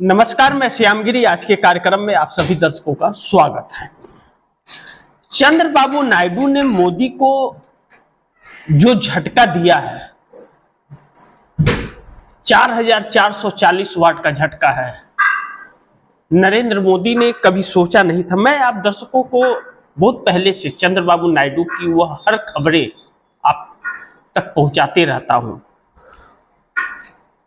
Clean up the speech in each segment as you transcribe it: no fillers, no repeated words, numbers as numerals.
नमस्कार, मैं श्यामगिरी। आज के कार्यक्रम में आप सभी दर्शकों का स्वागत है। चंद्रबाबू नायडू ने मोदी को जो झटका दिया है, 4440 वाट का झटका है, नरेंद्र मोदी ने कभी सोचा नहीं था। मैं आप दर्शकों को बहुत पहले से चंद्रबाबू नायडू की वह हर खबरें आप तक पहुंचाते रहता हूं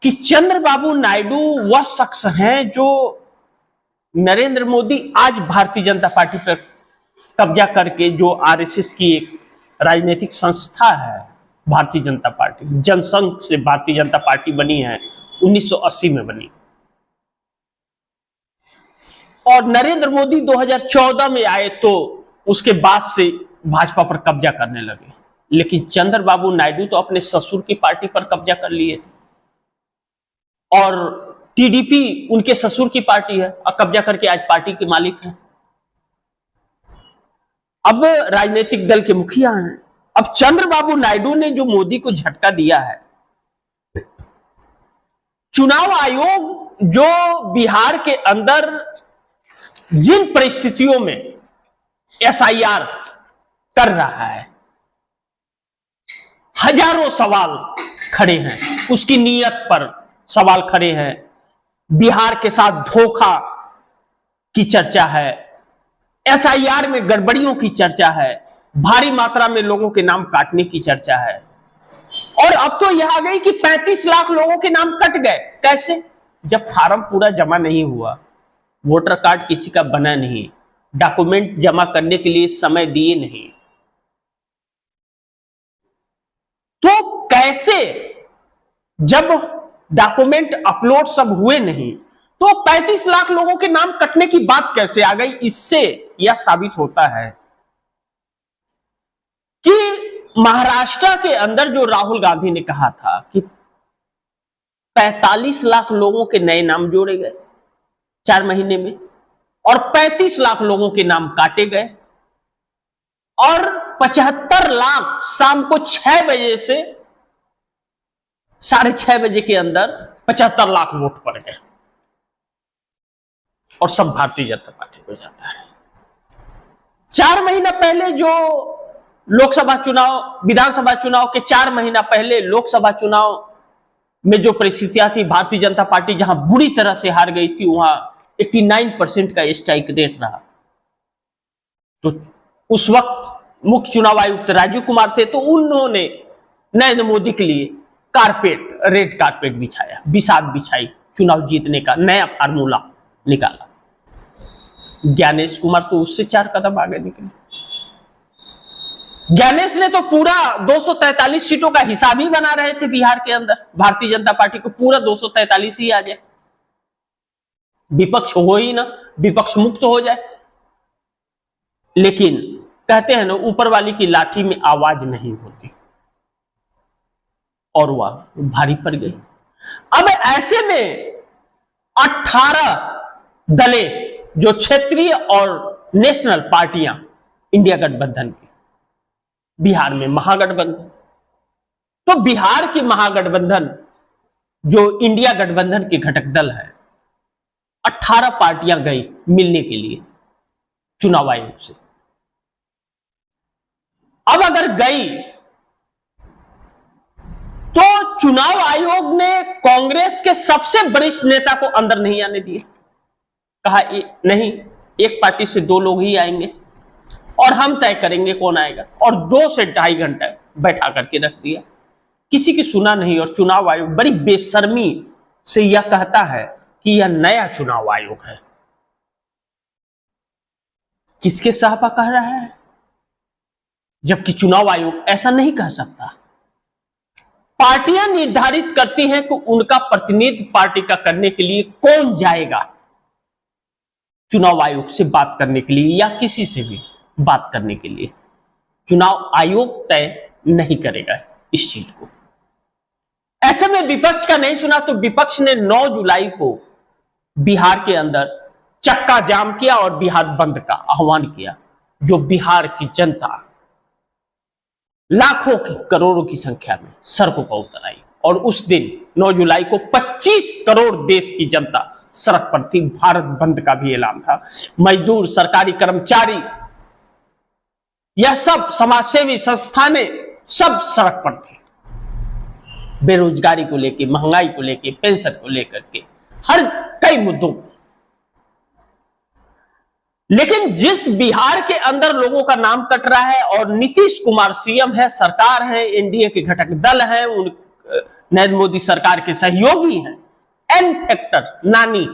कि चंद्रबाबू नायडू वह शख्स हैं जो नरेंद्र मोदी आज भारतीय जनता पार्टी पर कब्जा करके, जो आरएसएस की एक राजनीतिक संस्था है, भारतीय जनता पार्टी जनसंघ से भारतीय जनता पार्टी बनी है, 1980 में बनी, और नरेंद्र मोदी 2014 में आए तो उसके बाद से भाजपा पर कब्जा करने लगे। लेकिन चंद्रबाबू नायडू तो अपने ससुर की पार्टी पर कब्जा कर लिए थे, और टीडीपी उनके ससुर की पार्टी है और कब्जा करके आज पार्टी के मालिक हैं। अब राजनीतिक दल के मुखिया हैं। अब चंद्रबाबू नायडू ने जो मोदी को झटका दिया है, चुनाव आयोग जो बिहार के अंदर जिन परिस्थितियों में एसआईआर कर रहा है, हजारों सवाल खड़े हैं, उसकी नीयत पर सवाल खड़े हैं। बिहार के साथ धोखा की चर्चा है, एसआईआर में गड़बड़ियों की चर्चा है, भारी मात्रा में लोगों के नाम काटने की चर्चा है, और अब तो यह आ गई कि 35 लाख लोगों के नाम कट गए। कैसे? जब फार्म पूरा जमा नहीं हुआ, वोटर कार्ड किसी का बना नहीं, डॉक्यूमेंट जमा करने के लिए समय दिए नहीं, तो कैसे, जब डॉक्यूमेंट अपलोड सब हुए नहीं, तो 35 लाख लोगों के नाम कटने की बात कैसे आ गई? इससे यह साबित होता है कि महाराष्ट्र के अंदर जो राहुल गांधी ने कहा था कि 45 लाख लोगों के नए नाम जोड़े गए 4 महीने में, और 35 लाख लोगों के नाम काटे गए, और 75 लाख शाम को 6 बजे से 6:30 बजे के अंदर 75 लाख वोट पड़ गए, और सब भारतीय जनता पार्टी को जाता है। 4 महीना पहले जो लोकसभा चुनाव, विधानसभा चुनाव के 4 महीना पहले लोकसभा चुनाव में जो परिस्थितियां थी, भारतीय जनता पार्टी जहां बुरी तरह से हार गई थी, वहां 89% का स्ट्राइक रेट रहा। तो उस वक्त मुख्य चुनाव आयुक्त राजीव कुमार थे, तो उन्होंने नरेंद्र मोदी के लिए रेड कारपेट बिछाया, बिसात बिछाई, चुनाव जीतने का नया फार्मूला निकाला। ज्ञानेश कुमार तो उससे 4 कदम आगे निकले। ज्ञानेश ने तो पूरा 243 सीटों का हिसाब ही बना रहे थे बिहार के अंदर, भारतीय जनता पार्टी को पूरा 243 ही आ जाए, विपक्ष हो ही ना, विपक्ष मुक्त हो जाए। लेकिन कहते हैं ना, ऊपर वाली की लाठी में आवाज नहीं होती, और वह भारी पड़ गई। अब ऐसे में 18 दलें, जो क्षेत्रीय और नेशनल पार्टियां इंडिया गठबंधन की, बिहार में महागठबंधन, तो बिहार की महागठबंधन जो इंडिया गठबंधन के घटक दल है, 18 पार्टियां गई मिलने के लिए चुनाव आयोग से। अब अगर गई तो चुनाव आयोग ने कांग्रेस के सबसे वरिष्ठ नेता को अंदर नहीं आने दिए। कहा नहीं, एक पार्टी से 2 लोग ही आएंगे और हम तय करेंगे कौन आएगा, और 2 से 2.5 घंटा बैठा करके रख दिया। किसी की सुना नहीं, और चुनाव आयोग बड़ी बेशर्मी से यह कहता है कि यह नया चुनाव आयोग है। किसके साहबा कह रहा है? जबकि चुनाव आयोग ऐसा नहीं कह सकता। पार्टियां निर्धारित करती हैं कि उनका प्रतिनिधित्व पार्टी का करने के लिए कौन जाएगा चुनाव आयोग से बात करने के लिए, या किसी से भी बात करने के लिए। चुनाव आयोग तय नहीं करेगा इस चीज को। ऐसे में विपक्ष का नहीं सुना, तो विपक्ष ने 9 जुलाई को बिहार के अंदर चक्का जाम किया और बिहार बंद का आह्वान किया, जो बिहार की जनता लाखों की, करोड़ों की संख्या में सड़कों पर उतर आई। और उस दिन 9 जुलाई को 25 करोड़ देश की जनता सड़क पर थी। भारत बंद का भी ऐलान था। मजदूर, सरकारी कर्मचारी, यह सब समाजसेवी संस्थानें सब सड़क पर थे, बेरोजगारी को लेके, महंगाई को लेके, पेंशन को लेकर के, हर कई मुद्दों। लेकिन जिस बिहार के अंदर लोगों का नाम कट रहा है और नीतीश कुमार सीएम है, सरकार है, एनडीए के घटक दल है, नरेंद्र मोदी सरकार के सहयोगी हैं, एन फैक्टर नानी,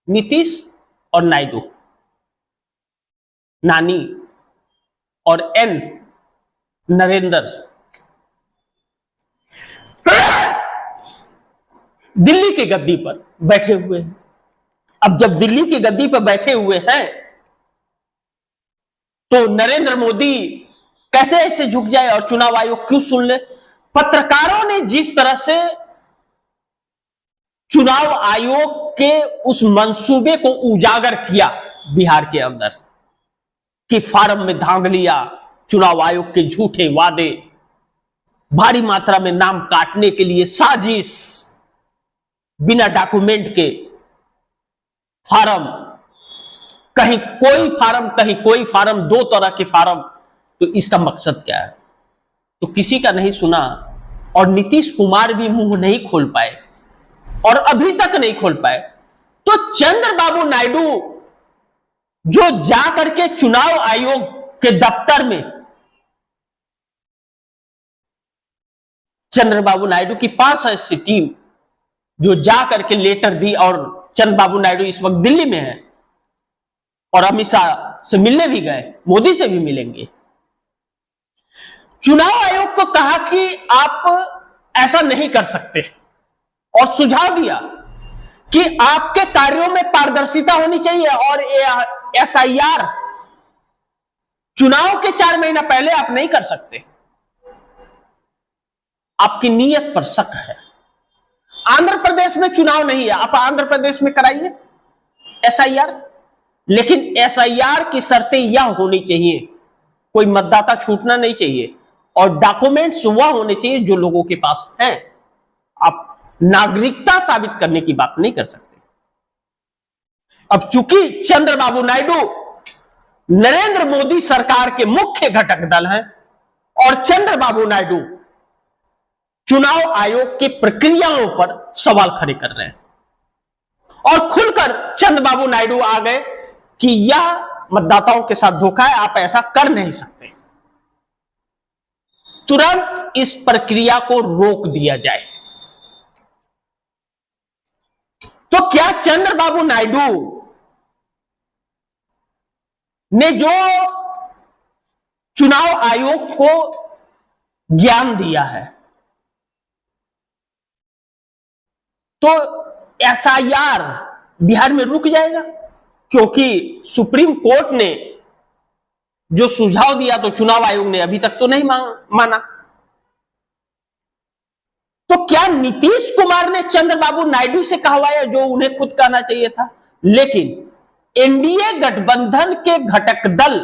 नीतीश और नायडू, नानी और एन नरेंद्र, दिल्ली की गद्दी पर बैठे हुए हैं। अब जब दिल्ली की गद्दी पर बैठे हुए हैं तो नरेंद्र मोदी कैसे ऐसे झुक जाए और चुनाव आयोग क्यों सुन ले? पत्रकारों ने जिस तरह से चुनाव आयोग के उस मंसूबे को उजागर किया बिहार के अंदर, कि फार्म में धांधलियां, चुनाव आयोग के झूठे वादे, भारी मात्रा में नाम काटने के लिए साजिश, बिना डॉक्यूमेंट के फार्म, कहीं कोई फार्म कहीं कोई फार्म, दो तरह के फार्म, तो इसका मकसद क्या है? तो किसी का नहीं सुना और नीतीश कुमार भी मुंह नहीं खोल पाए और अभी तक नहीं खोल पाए। तो चंद्रबाबू नायडू जो जा करके चुनाव आयोग के दफ्तर में, चंद्रबाबू नायडू की 5 सदस्य टीम जो जा करके लेटर दी, और चंद्रबाबू नायडू इस वक्त दिल्ली में है और अमित शाह से मिलने भी गए, मोदी से भी मिलेंगे। चुनाव आयोग को कहा कि आप ऐसा नहीं कर सकते और सुझाव दिया कि आपके कार्यों में पारदर्शिता होनी चाहिए और एसआईआर चुनाव के 4 महीना पहले आप नहीं कर सकते, आपकी नीयत पर शक है। आंध्र प्रदेश में चुनाव नहीं है, आप आंध्र प्रदेश में कराइए एसआईआर, लेकिन एसआईआर की शर्तें यह होनी चाहिए, कोई मतदाता छूटना नहीं चाहिए और डॉक्यूमेंट्स वह होने चाहिए जो लोगों के पास हैं। आप नागरिकता साबित करने की बात नहीं कर सकते। अब चूंकि चंद्रबाबू नायडू नरेंद्र मोदी सरकार के मुख्य घटक दल हैं और चंद्रबाबू नायडू चुनाव आयोग की प्रक्रियाओं पर सवाल खड़े कर रहे हैं और खुलकर चंद्रबाबू नायडू आ गए कि यह मतदाताओं के साथ धोखा है, आप ऐसा कर नहीं सकते, तुरंत इस प्रक्रिया को रोक दिया जाए। तो क्या चंद्रबाबू नायडू ने जो चुनाव आयोग को ज्ञान दिया है, तो एसआईआर बिहार में रुक जाएगा? क्योंकि सुप्रीम कोर्ट ने जो सुझाव दिया तो चुनाव आयोग ने अभी तक तो नहीं माना। तो क्या नीतीश कुमार ने चंद्रबाबू नायडू से कहवाया जो उन्हें खुद कहना चाहिए था? लेकिन एनडीए गठबंधन के घटक दल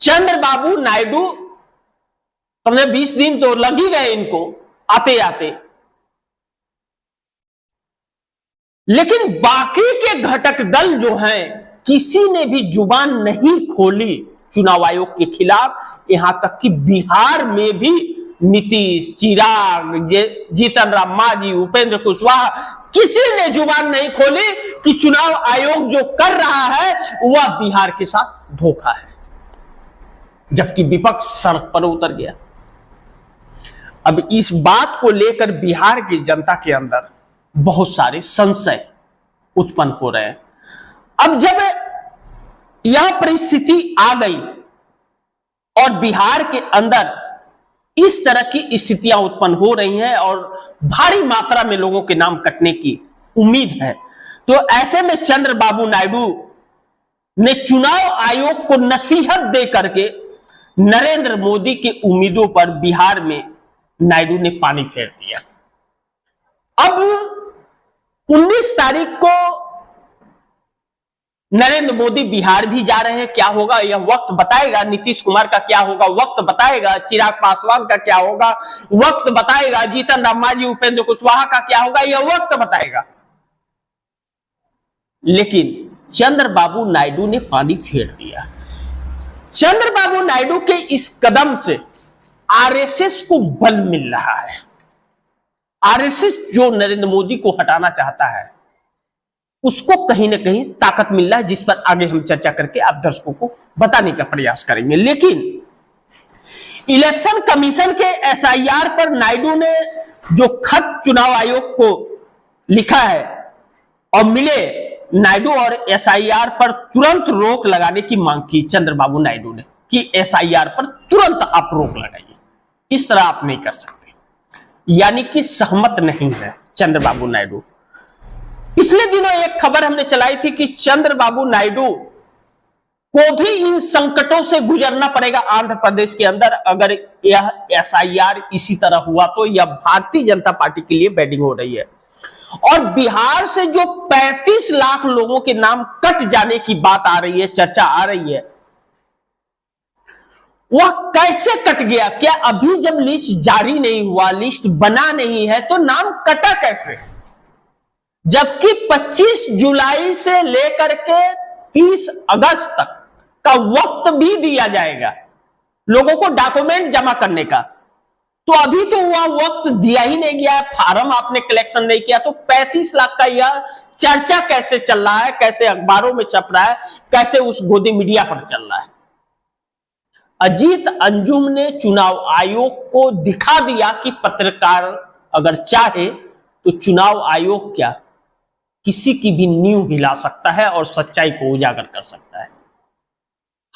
चंद्रबाबू नायडू, 15-20 दिन तो लग ही गए इनको आते आते, लेकिन बाकी के घटक दल जो हैं किसी ने भी जुबान नहीं खोली चुनाव आयोग के खिलाफ। यहां तक कि बिहार में भी नीतीश, चिराग, जीतन राम मांझी, उपेंद्र कुशवाहा, किसी ने जुबान नहीं खोली कि चुनाव आयोग जो कर रहा है वह बिहार के साथ धोखा है, जबकि विपक्ष सड़क पर उतर गया। अब इस बात को लेकर बिहार की जनता के अंदर बहुत सारे संशय उत्पन्न हो रहे हैं। अब जब यह परिस्थिति आ गई और बिहार के अंदर इस तरह की स्थितियां उत्पन्न हो रही हैं और भारी मात्रा में लोगों के नाम कटने की उम्मीद है, तो ऐसे में चंद्रबाबू नायडू ने चुनाव आयोग को नसीहत दे करके नरेंद्र मोदी की उम्मीदों पर बिहार में नायडू ने पानी फेर दिया। अब 19 तारीख को नरेंद्र मोदी बिहार भी जा रहे हैं। क्या होगा यह वक्त बताएगा। नीतीश कुमार का क्या होगा वक्त बताएगा, चिराग पासवान का क्या होगा वक्त बताएगा, जीतन राम मांझी, उपेंद्र कुशवाहा का क्या होगा यह वक्त बताएगा। लेकिन चंद्रबाबू नायडू ने पानी फेर दिया। चंद्रबाबू नायडू के इस कदम से आरएसएस को बल मिल रहा है। आरएसएस जो नरेंद्र मोदी को हटाना चाहता है उसको कहीं ना कहीं ताकत मिल रहा है, जिस पर आगे हम चर्चा करके आप दर्शकों को बताने का प्रयास करेंगे। लेकिन इलेक्शन कमीशन के एसआईआर पर नायडू ने जो खत चुनाव आयोग को लिखा है और मिले नायडू और एसआईआर पर तुरंत रोक लगाने की मांग की चंद्रबाबू नायडू ने कि एसआईआर पर तुरंत आप रोक लगाइए, इस तरह आप नहीं कर सकते, यानी कि सहमत नहीं है चंद्रबाबू नायडू। पिछले दिनों एक खबर हमने चलाई थी कि चंद्रबाबू नायडू को भी इन संकटों से गुजरना पड़ेगा आंध्र प्रदेश के अंदर अगर यह एसआईआर इसी तरह हुआ तो। यह भारतीय जनता पार्टी के लिए बैटिंग हो रही है। और बिहार से जो 35 लाख लोगों के नाम कट जाने की बात आ रही है, चर्चा आ रही है, वह कैसे कट गया? क्या अभी जब लिस्ट जारी नहीं हुआ, लिस्ट बना नहीं है, तो नाम कटा कैसे? जबकि 25 जुलाई से लेकर के 30 अगस्त तक का वक्त भी दिया जाएगा लोगों को डॉक्यूमेंट जमा करने का, तो अभी तो वह वक्त दिया ही नहीं गया, फार्म आपने कलेक्शन नहीं किया, तो 35 लाख का यह चर्चा कैसे चल रहा है, कैसे अखबारों में छप रहा है, कैसे उस गोदी मीडिया पर चल रहा है? अजीत अंजुम ने चुनाव आयोग को दिखा दिया कि पत्रकार अगर चाहे तो चुनाव आयोग क्या किसी की भी नींव हिला सकता है और सच्चाई को उजागर कर सकता है।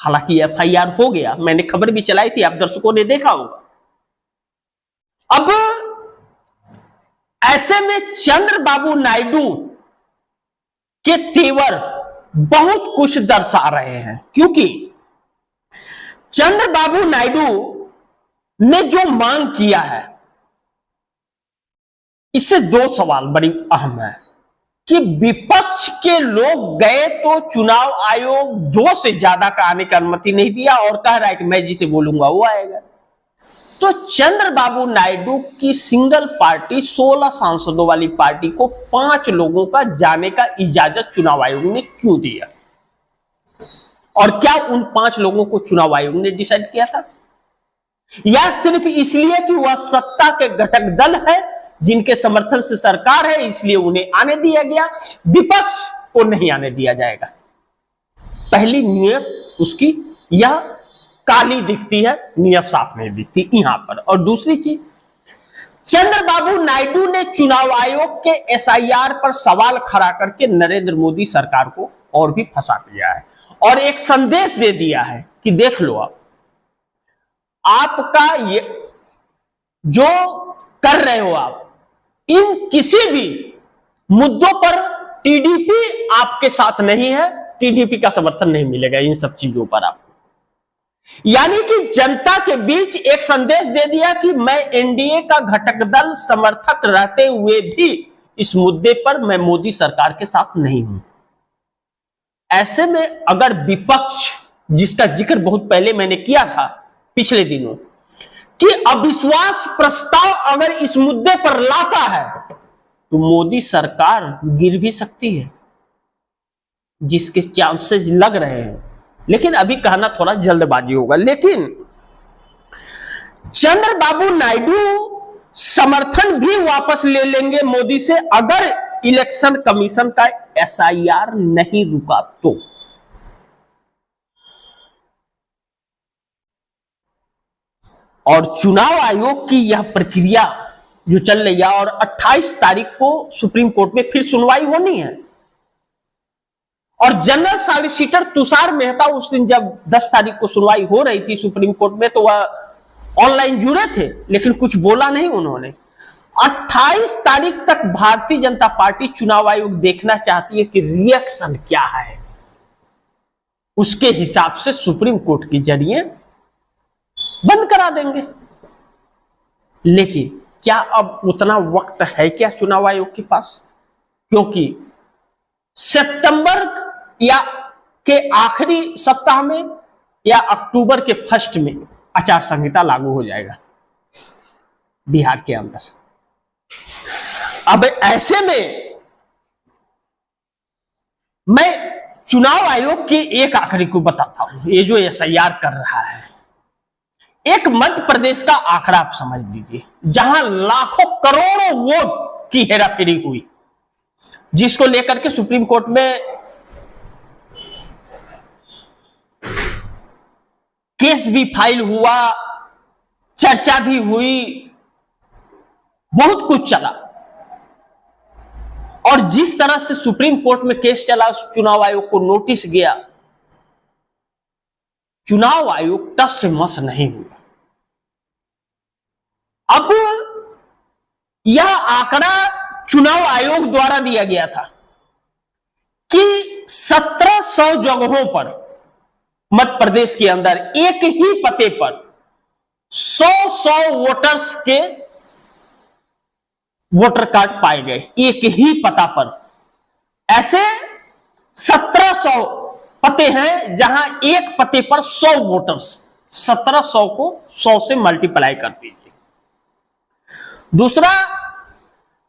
हालांकि एफआईआर हो गया, मैंने खबर भी चलाई थी, आप दर्शकों ने देखा होगा। अब ऐसे में चंद्रबाबू नायडू के तेवर बहुत कुछ दर्शा रहे हैं, क्योंकि चंद्रबाबू नायडू ने जो मांग किया है इससे दो सवाल बड़ी अहम है कि विपक्ष के लोग गए तो चुनाव आयोग 2 से ज्यादा का आने की अनुमति नहीं दिया और कह रहा है कि मैं जिसे बोलूंगा वो आएगा। तो चंद्रबाबू नायडू की सिंगल पार्टी 16 सांसदों वाली पार्टी को 5 लोगों का जाने का इजाजत चुनाव आयोग ने क्यों दिया? और क्या उन 5 लोगों को चुनाव आयोग ने डिसाइड किया था, या सिर्फ इसलिए कि वह सत्ता के घटक दल है, जिनके समर्थन से सरकार है, इसलिए उन्हें आने दिया गया, विपक्ष को नहीं आने दिया जाएगा? पहली नियत उसकी यह काली दिखती है, नियत साफ नहीं दिखती यहां पर। और दूसरी चीज, चंद्रबाबू नायडू ने चुनाव आयोग के एसआईआर पर सवाल खड़ा करके नरेंद्र मोदी सरकार को और भी फंसा दिया है और एक संदेश दे दिया है कि देख लो, आपका ये जो कर रहे हो आप, इन किसी भी मुद्दों पर टीडीपी आपके साथ नहीं है, टीडीपी का समर्थन नहीं मिलेगा इन सब चीजों पर आपको। यानी कि जनता के बीच एक संदेश दे दिया कि मैं एनडीए का घटक दल समर्थक रहते हुए भी इस मुद्दे पर मैं मोदी सरकार के साथ नहीं हूं। ऐसे में अगर विपक्ष, जिसका जिक्र बहुत पहले मैंने किया था पिछले दिनों, कि अविश्वास प्रस्ताव अगर इस मुद्दे पर लाता है तो मोदी सरकार गिर भी सकती है, जिसके चांसेस लग रहे हैं। लेकिन अभी कहना थोड़ा जल्दबाजी होगा। लेकिन चंद्रबाबू नायडू समर्थन भी वापस ले लेंगे मोदी से अगर इलेक्शन कमीशन का एसआईआर नहीं रुका तो। और चुनाव आयोग की यह प्रक्रिया जो चल रही है, और 28 तारीख को सुप्रीम कोर्ट में फिर सुनवाई होनी है, और जनरल सॉलिसिटर तुषार मेहता उस दिन जब 10 तारीख को सुनवाई हो रही थी सुप्रीम कोर्ट में, तो वह ऑनलाइन जुड़े थे लेकिन कुछ बोला नहीं उन्होंने। 28 तारीख तक भारतीय जनता पार्टी चुनाव आयोग देखना चाहती है कि रिएक्शन क्या है, उसके हिसाब से सुप्रीम कोर्ट के जरिए बंद करा देंगे। लेकिन क्या अब उतना वक्त है क्या चुनाव आयोग के पास? क्योंकि सितंबर या के आखिरी सप्ताह में या अक्टूबर के फर्स्ट में आचार संहिता लागू हो जाएगा बिहार के अंदर। अब ऐसे में मैं चुनाव आयोग के एक आंकड़े को बताता हूं। ये जो एसआईआर कर रहा है, एक मध्य प्रदेश का आंकड़ा आप समझ लीजिए, जहां लाखों करोड़ों वोट की हेराफेरी हुई, जिसको लेकर के सुप्रीम कोर्ट में केस भी फाइल हुआ, चर्चा भी हुई, बहुत कुछ चला। और जिस तरह से सुप्रीम कोर्ट में केस चला, चुनाव आयोग को नोटिस गया, चुनाव आयोग टस से मस नहीं हुआ। अब यह आंकड़ा चुनाव आयोग द्वारा दिया गया था कि 1700 जगहों पर मध्य प्रदेश के अंदर एक ही पते पर 100 वोटर्स के वोटर कार्ड पाए गए, एक ही पता पर। ऐसे 1700 पते हैं जहां एक पते पर 100 वोटर्स, 1700 को 100 से मल्टीप्लाई कर दीजिए। दूसरा,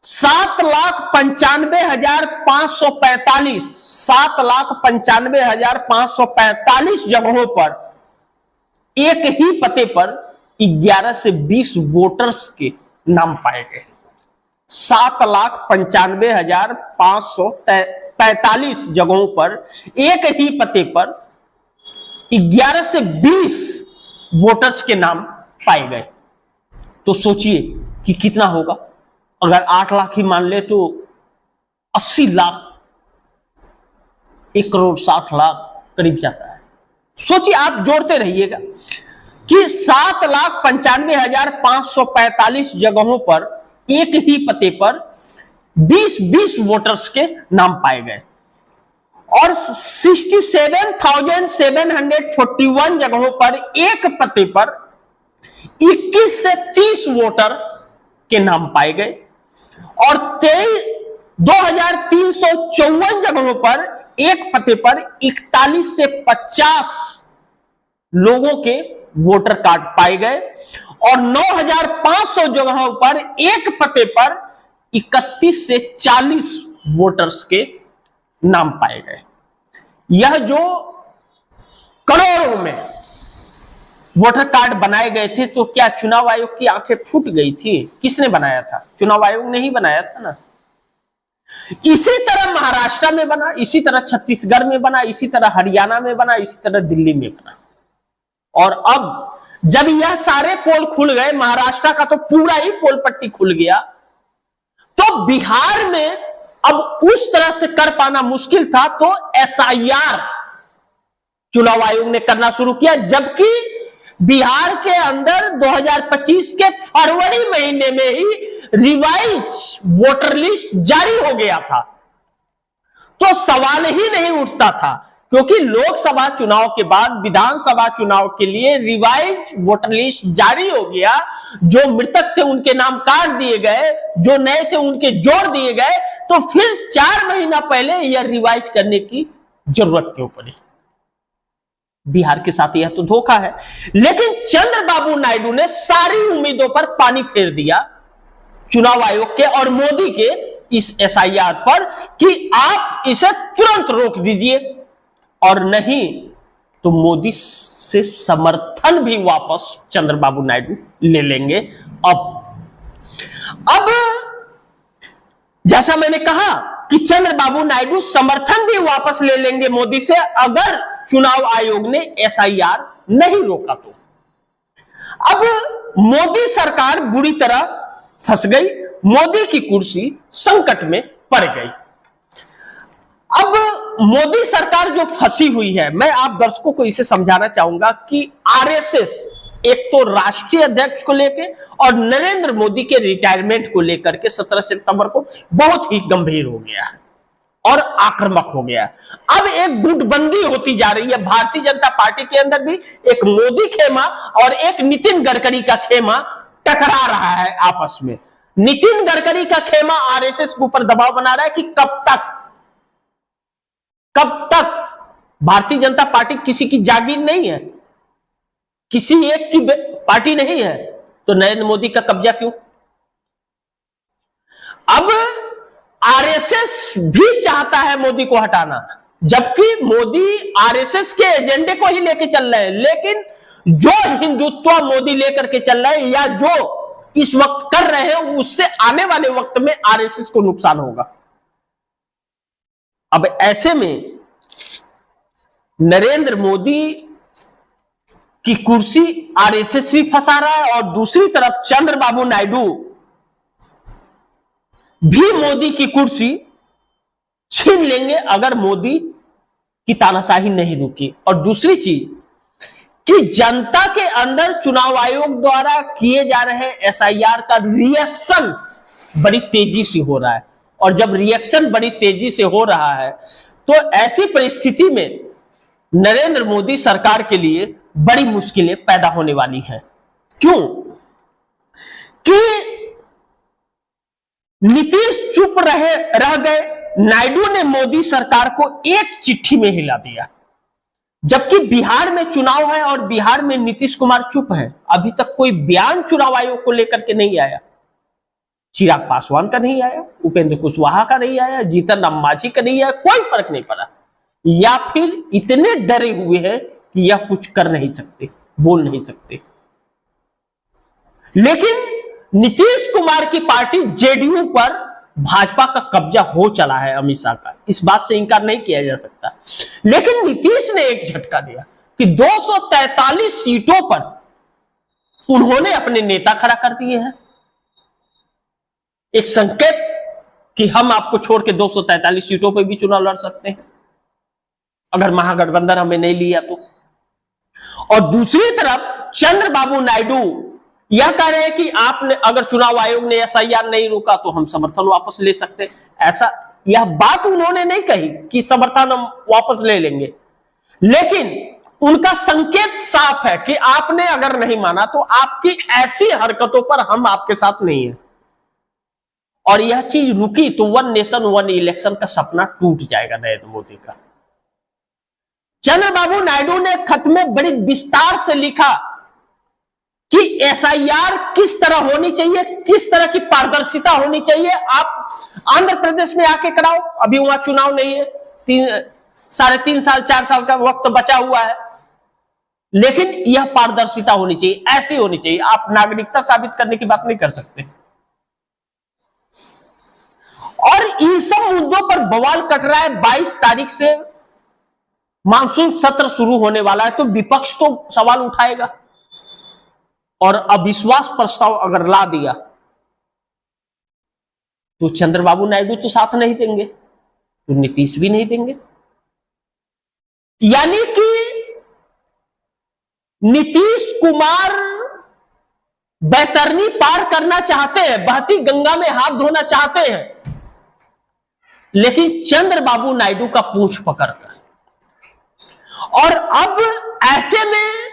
7,95,545 जगहों पर एक ही पते पर 11 से 20 वोटर्स के नाम पाए गए। 7,95,545 जगहों पर एक ही पते पर 11 से 20 वोटर्स के नाम पाए गए। तो सोचिए कि कितना होगा। अगर 8 लाख ही मान ले तो 80 लाख, 1,60,00,000 करीब जाता है। सोचिए, आप जोड़ते रहिएगा कि 7,95,545 जगहों पर एक ही पते पर 20 वोटर्स के नाम पाए गए और 67,741 जगहों पर एक पते पर 21 से 30 वोटर के नाम पाए गए और 2,354 जगहों पर एक पते पर 41 से 50 लोगों के वोटर कार्ड पाए गए और 9,500 जगहों पर एक पते पर 31 से 40 वोटर्स के नाम पाए गए। यह जो करोड़ों में वोटर कार्ड बनाए गए थे, तो क्या चुनाव आयोग की आंखें फूट गई थी? किसने बनाया था? चुनाव आयोग ने ही बनाया था ना। इसी तरह महाराष्ट्र में बना, इसी तरह छत्तीसगढ़ में बना, इसी तरह हरियाणा में बना, इसी तरह दिल्ली में बना। और अब जब यह सारे पोल खुल गए, महाराष्ट्र का तो पूरा ही पोल पट्टी खुल गया, तो बिहार में अब उस तरह से कर पाना मुश्किल था। तो एसआईआर चुनाव आयोग ने करना शुरू किया, जबकि बिहार के अंदर 2025 के फरवरी महीने में ही रिवाइज वोटर लिस्ट जारी हो गया था। तो सवाल ही नहीं उठता था, क्योंकि लोकसभा चुनाव के बाद विधानसभा चुनाव के लिए रिवाइज वोटर लिस्ट जारी हो गया। जो मृतक थे उनके नाम काट दिए गए, जो नए थे उनके जोड़ दिए गए। तो फिर 4 महीना पहले यह रिवाइज करने की जरूरत क्यों पड़ी? बिहार के साथ यह तो धोखा है। लेकिन चंद्रबाबू नायडू ने सारी उम्मीदों पर पानी फेर दिया चुनाव आयोग के और मोदी के इस एसआईआर पर कि आप इसे तुरंत रोक दीजिए, और नहीं तो मोदी से समर्थन भी वापस चंद्रबाबू नायडू ले लेंगे। अब जैसा मैंने कहा कि चंद्रबाबू नायडू समर्थन भी वापस ले लेंगे मोदी से, अगर चुनाव आयोग ने एसआईआर नहीं रोका तो। अब मोदी सरकार बुरी तरह फंस गई, मोदी की कुर्सी संकट में पड़ गई। अब मोदी सरकार जो फंसी हुई है, मैं आप दर्शकों को इसे समझाना चाहूंगा कि आरएसएस एक तो राष्ट्रीय अध्यक्ष को लेकर और नरेंद्र मोदी के रिटायरमेंट को लेकर के 17 सितंबर को बहुत ही गंभीर हो गया है और आक्रामक हो गया है। अब एक गुटबंदी होती जा रही है भारतीय जनता पार्टी के अंदर भी। एक मोदी खेमा और एक नितिन गडकरी का खेमा टकरा रहा है आपस में। नितिन गडकरी का खेमा आरएसएस के ऊपर दबाव बना रहा है कि कब तक भारतीय जनता पार्टी किसी की जागीर नहीं है, किसी एक की पार्टी नहीं है, तो नरेंद्र मोदी का कब्जा क्यों? अब आरएसएस भी चाहता है मोदी को हटाना, जबकि मोदी आरएसएस के एजेंडे को ही लेके चल रहे हैं, लेकिन जो हिंदुत्व मोदी लेकर के चल रहे हैं या जो इस वक्त कर रहे हैं, उससे आने वाले वक्त में आरएसएस को नुकसान होगा। अब ऐसे में नरेंद्र मोदी की कुर्सी आरएसएस भी फंसा रहा है और दूसरी तरफ चंद्रबाबू नायडू भी मोदी की कुर्सी छीन लेंगे अगर मोदी की तानाशाही नहीं रुकी। और दूसरी चीज कि जनता के अंदर चुनाव आयोग द्वारा किए जा रहे एसआईआर का रिएक्शन बड़ी तेजी से हो रहा है, और जब रिएक्शन बड़ी तेजी से हो रहा है तो ऐसी परिस्थिति में नरेंद्र मोदी सरकार के लिए बड़ी मुश्किलें पैदा होने वाली हैं। क्यों कि नीतीश चुप रह गए, नायडू ने मोदी सरकार को एक चिट्ठी में हिला दिया, जबकि बिहार में चुनाव है और बिहार में नीतीश कुमार चुप है। अभी तक कोई बयान चुनाव आयोग को लेकर के नहीं आया, चिराग पासवान का नहीं आया, उपेंद्र कुशवाहा का नहीं आया, जीतन राम मांझी का नहीं आया, कोई फर्क नहीं पड़ा, या फिर इतने डरे हुए हैं कि यह कुछ कर नहीं सकते, बोल नहीं सकते। लेकिन नीतीश कुमार की पार्टी जेडीयू पर भाजपा का कब्जा हो चला है, अमित शाह का, इस बात से इंकार नहीं किया जा सकता। लेकिन नीतीश ने एक झटका दिया कि 243 सीटों पर उन्होंने अपने नेता खड़ा कर दिए हैं, एक संकेत कि हम आपको छोड़ के 243 सीटों पर भी चुनाव लड़ सकते हैं अगर महागठबंधन हमें नहीं लिया तो। और दूसरी तरफ चंद्रबाबू नायडू यह कह रहे हैं कि आपने अगर चुनाव आयोग ने एसआईआर नहीं रोका तो हम समर्थन वापस ले सकते। ऐसा यह बात उन्होंने नहीं कही कि समर्थन हम वापस ले लेंगे, लेकिन उनका संकेत साफ है कि आपने अगर नहीं माना तो आपकी ऐसी हरकतों पर हम आपके साथ नहीं है, और यह चीज रुकी तो वन नेशन वन इलेक्शन का सपना टूट जाएगा नरेंद्र मोदी का। चंद्रबाबू नायडू ने खत में बड़ी विस्तार से लिखा कि एसआईआर किस तरह होनी चाहिए, किस तरह की पारदर्शिता होनी चाहिए। आप आंध्र प्रदेश में आके कराओ, अभी वहां चुनाव नहीं है, 3.5 साल 4 साल का वक्त बचा हुआ है, लेकिन यह पारदर्शिता होनी चाहिए, ऐसी होनी चाहिए। आप नागरिकता साबित करने की बात नहीं कर सकते। और इन सब मुद्दों पर बवाल कट रहा है। 22 तारीख से मानसून सत्र शुरू होने वाला है, तो विपक्ष तो सवाल उठाएगा, और अविश्वास प्रस्ताव अगर ला दिया तो चंद्रबाबू नायडू तो साथ नहीं देंगे, तो नीतीश भी नहीं देंगे। यानी कि नीतीश कुमार बैतरनी पार करना चाहते हैं, बहती गंगा में हाथ धोना चाहते हैं, लेकिन चंद्रबाबू नायडू का पूंछ पकड़कर। और अब ऐसे में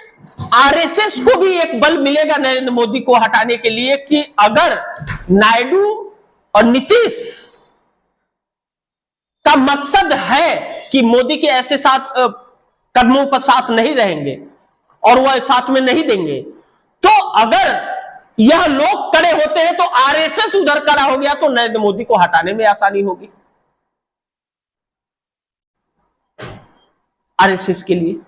आरएसएस को भी एक बल मिलेगा नरेंद्र मोदी को हटाने के लिए कि अगर नायडू और नीतीश का मकसद है कि मोदी के ऐसे साथ कदमों पर साथ नहीं रहेंगे और वह साथ में नहीं देंगे, तो अगर यह लोग खड़े होते हैं तो आरएसएस उधर खड़ा हो गया तो नरेंद्र मोदी को हटाने में आसानी होगी आरएसएस के लिए।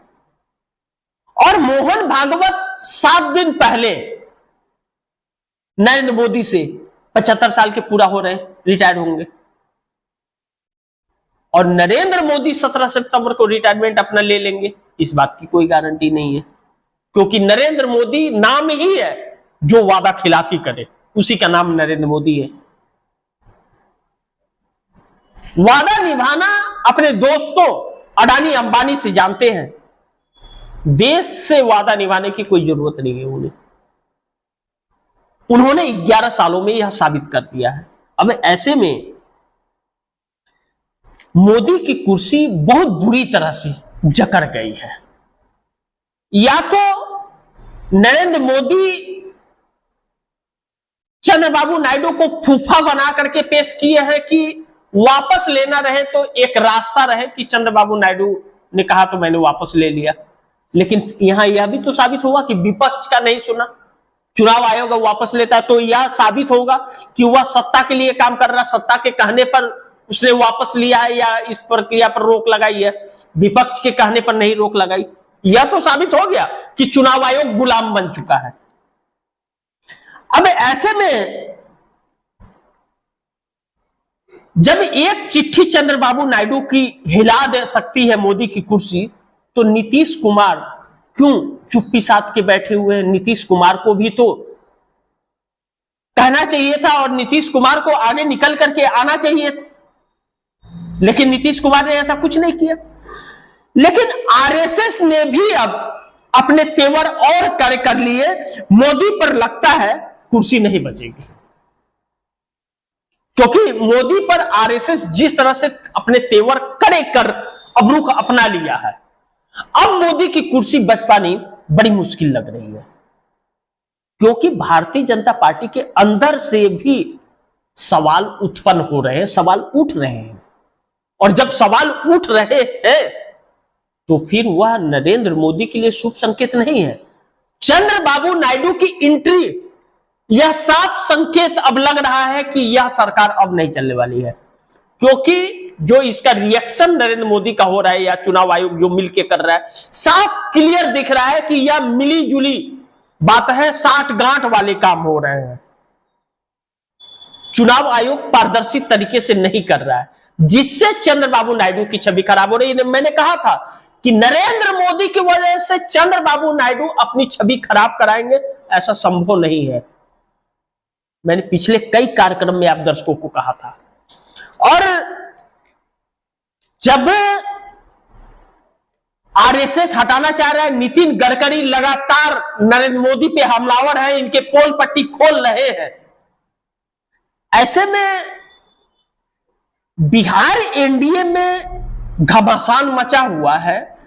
और मोहन भागवत 7 दिन पहले नरेंद्र मोदी से 75 साल के पूरा हो रहे हैं, रिटायर होंगे, और नरेंद्र मोदी 17 सितंबर को रिटायरमेंट अपना ले लेंगे, इस बात की कोई गारंटी नहीं है, क्योंकि नरेंद्र मोदी नाम ही है जो वादा खिलाफी करे, उसी का नाम नरेंद्र मोदी है। वादा निभाना अपने दोस्तों अडानी अंबानी से जानते हैं, देश से वादा निभाने की कोई जरूरत नहीं है उन्हें। उन्होंने 11 सालों में यह साबित कर दिया है। अब ऐसे में मोदी की कुर्सी बहुत बुरी तरह से जकड़ गई है। या तो नरेंद्र मोदी चंद्रबाबू नायडू को फूफा बना करके पेश किए हैं कि वापस लेना रहे तो एक रास्ता रहे कि चंद्रबाबू नायडू ने कहा तो मैंने वापस ले लिया, लेकिन यहां यह भी तो साबित होगा कि विपक्ष का नहीं सुना, चुनाव आयोग वापस लेता है तो यह साबित होगा कि वह सत्ता के लिए काम कर रहा, सत्ता के कहने पर उसने वापस लिया है या इस प्रक्रिया पर रोक लगाई है, विपक्ष के कहने पर नहीं रोक लगाई। यह तो साबित हो गया कि चुनाव आयोग गुलाम बन चुका है। अब ऐसे में जब एक चिट्ठी चंद्रबाबू नायडू की हिला दे सकती है मोदी की कुर्सी, तो नीतीश कुमार क्यों चुप्पी साध के बैठे हुए हैं? नीतीश कुमार को भी तो कहना चाहिए था और नीतीश कुमार को आगे निकल करके आना चाहिए था, लेकिन नीतीश कुमार ने ऐसा कुछ नहीं किया। लेकिन आरएसएस ने भी अब अपने तेवर और कड़े कर लिए। मोदी पर लगता है कुर्सी नहीं बचेगी, क्योंकि मोदी पर आरएसएस जिस तरह से अपने तेवर कड़े कर अब रुख अपना लिया है, अब मोदी की कुर्सी बच पानी बड़ी मुश्किल लग रही है, क्योंकि भारतीय जनता पार्टी के अंदर से भी सवाल उत्पन्न हो रहे हैं, सवाल उठ रहे हैं। और जब सवाल उठ रहे हैं तो फिर वह नरेंद्र मोदी के लिए शुभ संकेत नहीं है। चंद्रबाबू नायडू की एंट्री, यह साफ संकेत अब लग रहा है कि यह सरकार अब नहीं चलने वाली है, क्योंकि जो इसका रिएक्शन नरेंद्र मोदी का हो रहा है या चुनाव आयोग जो मिलकर कर रहा है, साफ क्लियर दिख रहा है कि यह मिली जुली बात है, साठ गांठ वाले काम हो रहे हैं। चुनाव आयोग पारदर्शी तरीके से नहीं कर रहा है, जिससे चंद्रबाबू नायडू की छवि खराब हो रही है। मैंने कहा था कि नरेंद्र मोदी की वजह से चंद्रबाबू नायडू अपनी छवि खराब कराएंगे, ऐसा संभव नहीं है। मैंने पिछले कई कार्यक्रम में आप दर्शकों को कहा था। और जब आरएसएस हटाना चाह रहा है, नितिन गडकरी लगातार नरेंद्र मोदी पे हमलावर है, इनके पोल पट्टी खोल रहे हैं, ऐसे में बिहार एनडीए में घमासान मचा हुआ है।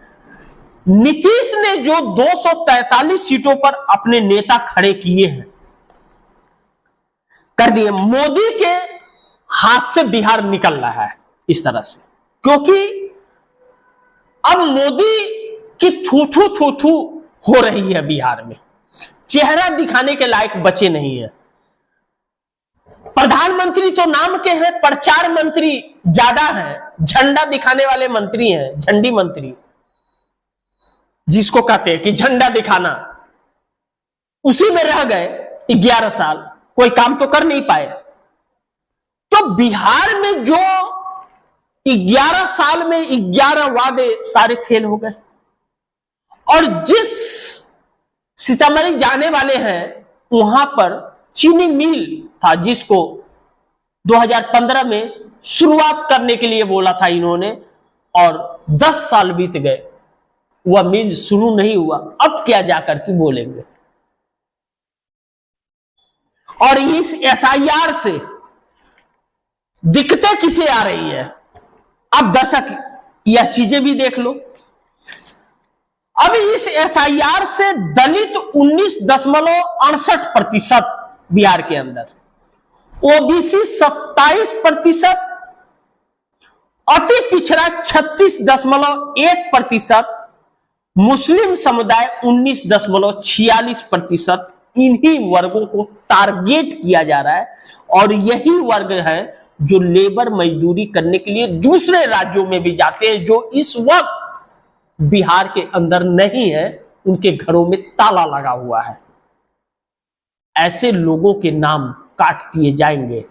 नीतीश ने जो 243 सीटों पर अपने नेता खड़े किए हैं, कर दिए, मोदी के हाथ से बिहार निकल रहा है इस तरह से, क्योंकि अब मोदी की थू थू हो रही है बिहार में, चेहरा दिखाने के लायक बचे नहीं है। प्रधानमंत्री तो नाम के हैं, प्रचार मंत्री ज्यादा हैं, झंडा दिखाने वाले मंत्री हैं, झंडी मंत्री जिसको कहते हैं कि झंडा दिखाना, उसी में रह गए 11 साल, कोई काम तो कर नहीं पाए। तो बिहार में जो 11 साल में 11 वादे सारे फेल हो गए, और जिस सीतामढ़ी जाने वाले हैं वहां पर चीनी मिल था, जिसको 2015 में शुरुआत करने के लिए बोला था इन्होंने, और 10 साल बीत गए, वह मिल शुरू नहीं हुआ। अब क्या जाकर के बोलेंगे? और इस एसआईआर से दिक्कतें किसे आ रही है? अब दर्शक यह चीजें भी देख लो। अब इस एसआईआर से दलित 19.68% बिहार के अंदर, ओबीसी 27%, अति पिछड़ा 36.1%, मुस्लिम समुदाय 19.46%, इन्हीं वर्गों को टारगेट किया जा रहा है। और यही वर्ग है जो लेबर मजदूरी करने के लिए दूसरे राज्यों में भी जाते हैं, जो इस वक्त बिहार के अंदर नहीं है, उनके घरों में ताला लगा हुआ है। ऐसे लोगों के नाम काट दिए जाएंगे।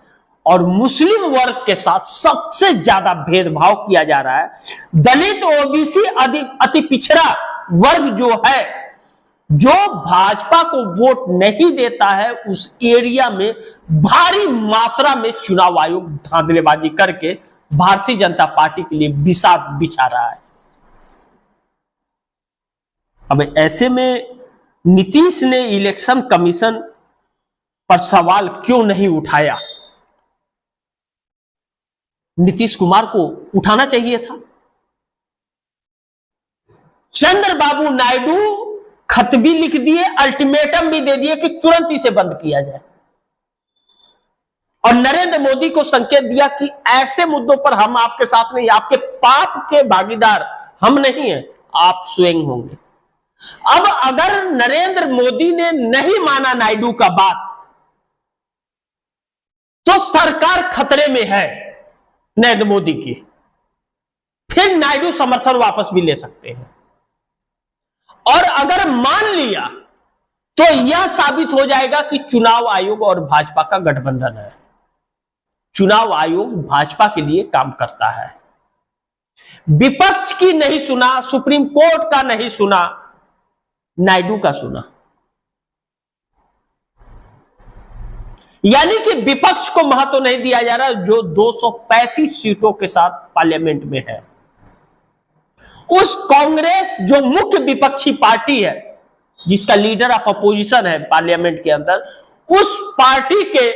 और मुस्लिम वर्ग के साथ सबसे ज्यादा भेदभाव किया जा रहा है। दलित, ओबीसी, अति पिछड़ा वर्ग जो है, जो भाजपा को वोट नहीं देता है, उस एरिया में भारी मात्रा में चुनाव आयोग धांधलेबाजी करके भारतीय जनता पार्टी के लिए विषाद बिछा रहा है। अब ऐसे में नीतीश ने इलेक्शन कमीशन पर सवाल क्यों नहीं उठाया? नीतीश कुमार को उठाना चाहिए था। चंद्रबाबू नायडू खत भी लिख दिए, अल्टीमेटम भी दे दिए कि तुरंत इसे बंद किया जाए, और नरेंद्र मोदी को संकेत दिया कि ऐसे मुद्दों पर हम आपके साथ नहीं, आपके पाप के भागीदार हम नहीं हैं, आप स्वयं होंगे। अब अगर नरेंद्र मोदी ने नहीं माना नायडू का बात, तो सरकार खतरे में है। नरेंद्र मोदी की, फिर नायडू समर्थन वापस भी ले सकते हैं। और अगर मान लिया तो यह साबित हो जाएगा कि चुनाव आयोग और भाजपा का गठबंधन है। चुनाव आयोग भाजपा के लिए काम करता है, विपक्ष की नहीं सुना, सुप्रीम कोर्ट का नहीं सुना, नायडू का सुना। यानी कि विपक्ष को महत्व नहीं दिया जा रहा, जो 235 सीटों के साथ पार्लियामेंट में है। उस कांग्रेस जो मुख्य विपक्षी पार्टी है, जिसका लीडर ऑफ अपोजिशन है पार्लियामेंट के अंदर, उस पार्टी के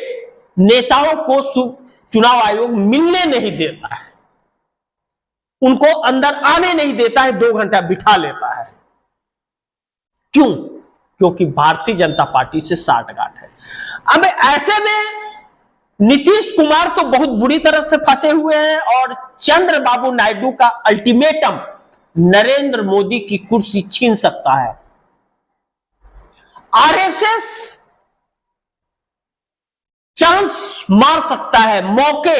नेताओं को चुनाव आयोग मिलने नहीं देता है, उनको अंदर आने नहीं देता है, 2 घंटा बिठा लेता है। क्यों? क्योंकि भारतीय जनता पार्टी से साठगांठ है। अब ऐसे में नीतीश कुमार तो बहुत बुरी तरह से फंसे हुए हैं और चंद्रबाबू नायडू का अल्टीमेटम नरेंद्र मोदी की कुर्सी छीन सकता है। आरएसएस चांस मार सकता है, मौके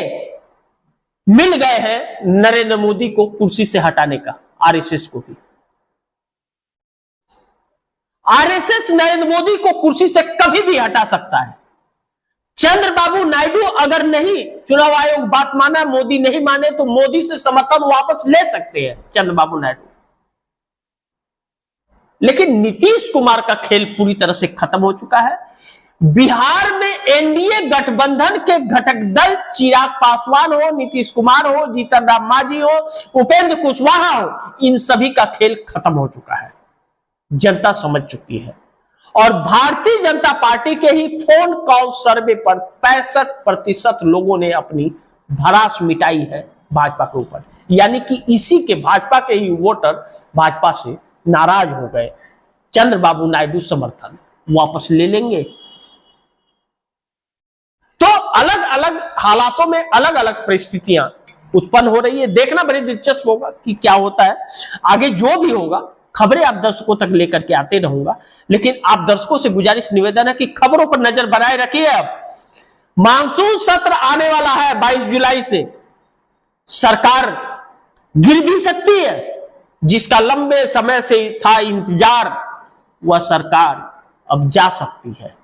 मिल गए हैं नरेंद्र मोदी को कुर्सी से हटाने का। आरएसएस को भी, आरएसएस नरेंद्र मोदी को कुर्सी से कभी भी हटा सकता है। चंद्रबाबू नायडू अगर नहीं, चुनाव आयोग बात माना, मोदी नहीं माने, तो मोदी से समर्थन वापस ले सकते हैं चंद्रबाबू नायडू। लेकिन नीतीश कुमार का खेल पूरी तरह से खत्म हो चुका है। बिहार में एनडीए गठबंधन के घटक दल चिराग पासवान हो, नीतीश कुमार हो, जीतन राम मांझी हो, उपेंद्र कुशवाहा हो, इन सभी का खेल खत्म हो चुका है। जनता समझ चुकी है। और भारतीय जनता पार्टी के ही फोन कॉल सर्वे पर 65% लोगों ने अपनी भड़ास मिटाई है भाजपा के ऊपर। यानी कि इसी के भाजपा के ही वोटर भाजपा से नाराज हो गए। चंद्रबाबू नायडू समर्थन वापस ले लेंगे। तो अलग अलग हालातों में अलग अलग परिस्थितियां उत्पन्न हो रही है। देखना बड़ी दिलचस्प होगा कि क्या होता है आगे। जो भी होगा खबरें आप दर्शकों तक लेकर के आते रहूंगा, लेकिन आप दर्शकों से गुजारिश निवेदन है कि खबरों पर नजर बनाए रखिए। अब मानसून सत्र आने वाला है 22 जुलाई से। सरकार गिर भी सकती है, जिसका लंबे समय से था इंतजार, वह सरकार अब जा सकती है।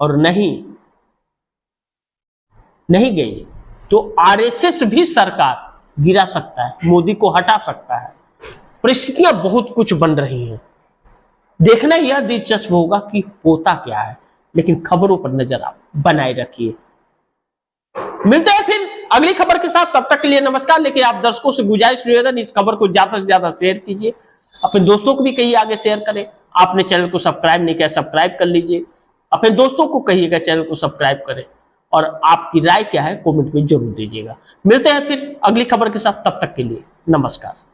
और नहीं गई तो आरएसएस भी सरकार गिरा सकता है, मोदी को हटा सकता है। परिस्थितियां बहुत कुछ बन रही हैं। देखना यह दिलचस्प होगा कि होता क्या है, लेकिन खबरों पर नजर आप बनाए रखिए। मिलते हैं फिर अगली खबर के साथ, तब तक के लिए नमस्कार। लेकिन आप दर्शकों से गुजारिश निवेदन, इस खबर को ज्यादा से ज्यादा शेयर कीजिए, अपने दोस्तों को भी कहिए आगे शेयर करें। आपने चैनल को सब्सक्राइब नहीं किया, सब्सक्राइब कर लीजिए। अपने दोस्तों को कहिएगा चैनल को सब्सक्राइब करें, और आपकी राय क्या है कमेंट में जरूर दीजिएगा। मिलते हैं फिर अगली खबर के साथ, तब तक के लिए नमस्कार।